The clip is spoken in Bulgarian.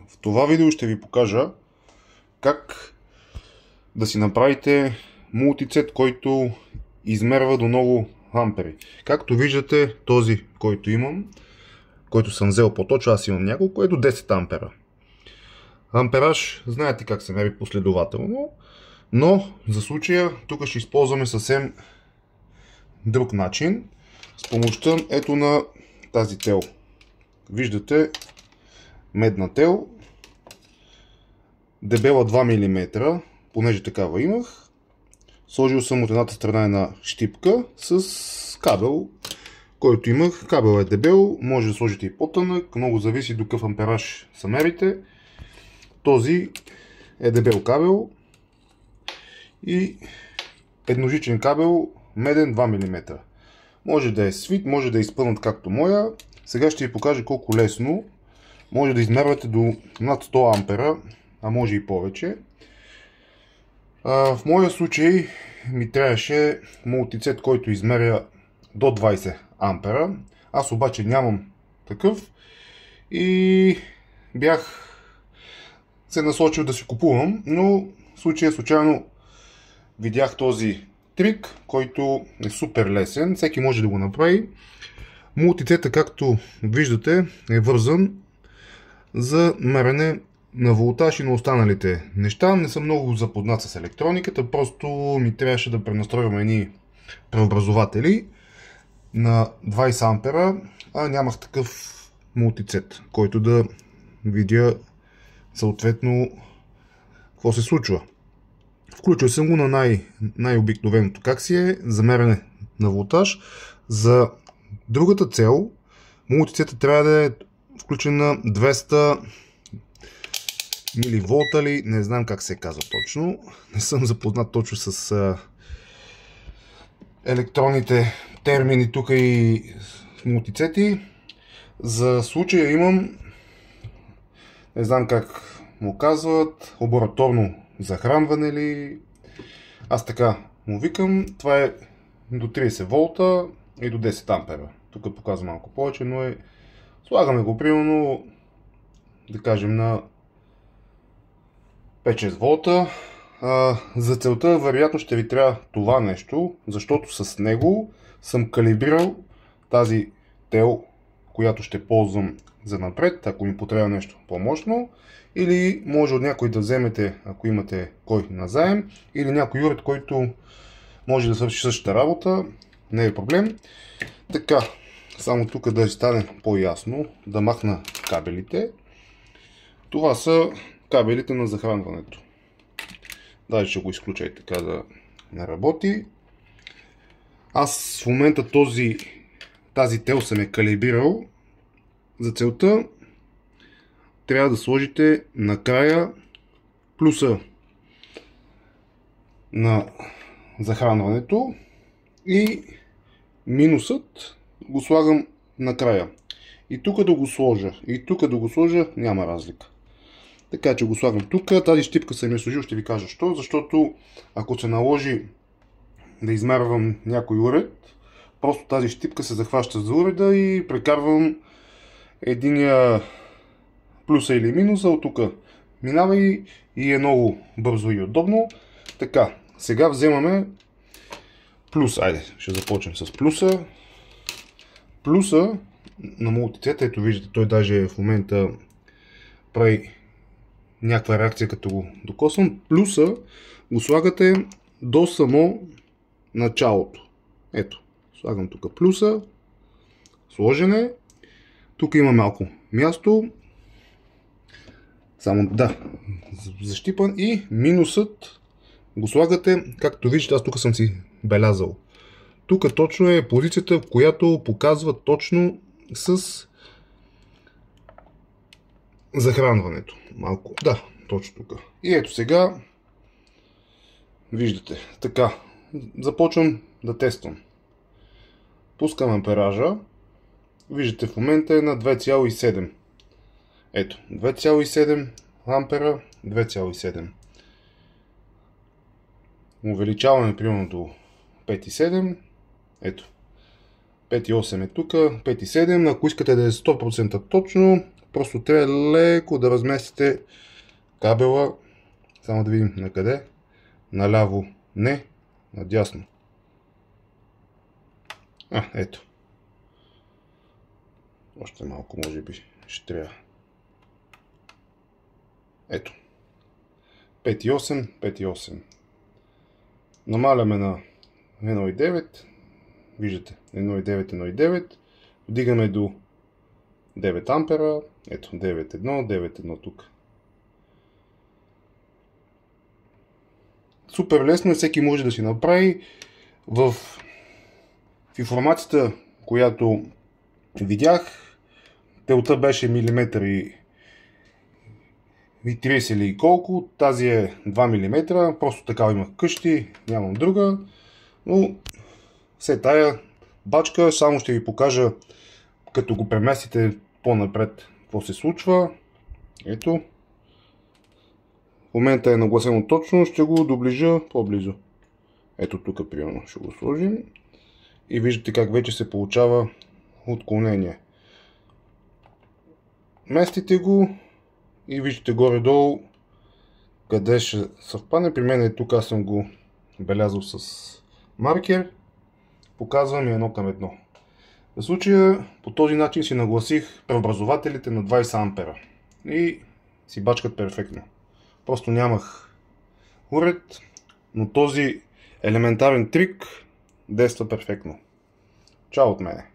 В това видео ще ви покажа как да си направите мултицет, който измерва до много ампери. Както виждате, този, който имам, който съм взел по-точно, аз имам няколко, е до 10 ампера. Ампераж, знаете как се мери последователно, но за случая тук ще използваме съвсем друг начин с помощта ето на тази тел. Виждате, медна тел, дебела 2 мм, понеже такава имах. Сложил съм от едната страна една щипка с кабел, който имах. Кабел е дебел, може да сложите и по-тънък, много зависи до какъв ампераж се мерите. Този е дебел кабел и едножичен кабел, меден 2 мм. Може да е свит, може да е изпънат както моя. Сега ще ви покажа колко лесно може да измервате до над 100 ампера, а може и повече. В моя случай ми трябваше мултицет, който измеря до 20 ампера. Аз обаче нямам такъв и бях се насочил да си купувам, но в случая случайно видях този трик, който е супер лесен. Всеки може да го направи. Мултицетът, както виждате, е вързан за мерене на волтаж и на останалите неща. Не съм много запознат с електрониката, просто ми трябваше да пренастройвам едни преобразователи на 20 ампера, а нямах такъв мултицет, който да видя съответно какво се случва. Включил съм го на най-обикновеното как си е за мерене на волтаж. За другата цел мултицетът трябва да е включен на 200 миливолта ли, не знам как се казва точно. Не съм запознат точно с електронните термини тук и мултицети. За случая имам, не знам как му казват, лабораторно захранване ли. Аз така му викам. Това е до 30 волта и до 10 ампера. Тук показвам малко повече, но слагаме го примерно, да кажем, на 5-6 волта. За целта вероятно ще ви трябва това нещо, защото с него съм калибрирал тази тел, която ще ползвам за напред, ако ми потребва нещо по-мощно, или може от някой да вземете, ако имате кой назаем, или някой юрет, който може да свърши същата работа, не е проблем. Така, само тук да стане по-ясно, да махна кабелите. Това са кабелите на захранването. Даже ще го изключа и така да не работи. Аз в момента тази тел съм е калибрирал. За целта трябва да сложите накрая плюса на захранването и минусът го слагам накрая. И тук да го сложа, и тук да го сложа, няма разлика. Така че го слагам тук. Тази щипка съм я сложил, ще ви кажа що. Защото ако се наложи да измервам някой уред, просто тази щипка се захваща за уреда и прекарвам единия плюса или минуса от тук. Минава и е много бързо и удобно. Така, сега вземаме плюс. Айде, ще започнем с плюса. Плюса на мултицета, ето виждате, той даже в момента прави някаква реакция като го докосвам. Плюса го слагате до само началото. Ето, слагам тук плюса, сложене. Тук има малко място. Само да, защипан, и минусът го слагате, както виждате, аз тук съм си белязал. Тук точно е позицията, в която показва точно с захранването. Малко, да, точно тук. И ето сега, виждате, така, започвам да тествам. Пускам ампеража, виждате в момента е на 2,7. Ето, 2,7 ампера, 2,7. Увеличаваме примерно до 5,7. Ето, 5,8 е тук, 5,7. Ако искате да е 100% точно, Просто трябва леко да разместите кабела. Само да видим на къде. Наляво не, надясно. Ето. Още малко може би ще трябва. Ето. 5,8, 5,8. Намаляме на 1,9. Виждате, 1,9, 1,9. Вдигаме до 9 ампера. Ето, 9,1, 9,1 тук. Супер лесно е, всеки може да си направи. В информацията, която видях, телта беше милиметър и 30 или колко. Тази е 2 мм. Просто такава имах къщи, нямам друга. Но все тая бачка, само ще ви покажа, като го преместите по-напред, какво се случва. Ето. В момента е нагласено точно, ще го доближа по-близо. Ето тук, примерно, ще го сложим. И виждате как вече се получава отклонение. Местите го и виждате горе-долу къде ще съвпадне. При мен е тук, аз съм го белязал с маркер. Показвам и 1:1. В случая по този начин си нагласих преобразователите на 20 ампера и си бачкат перфектно. Просто нямах уред, но този елементарен трик действа перфектно. Чао от мене!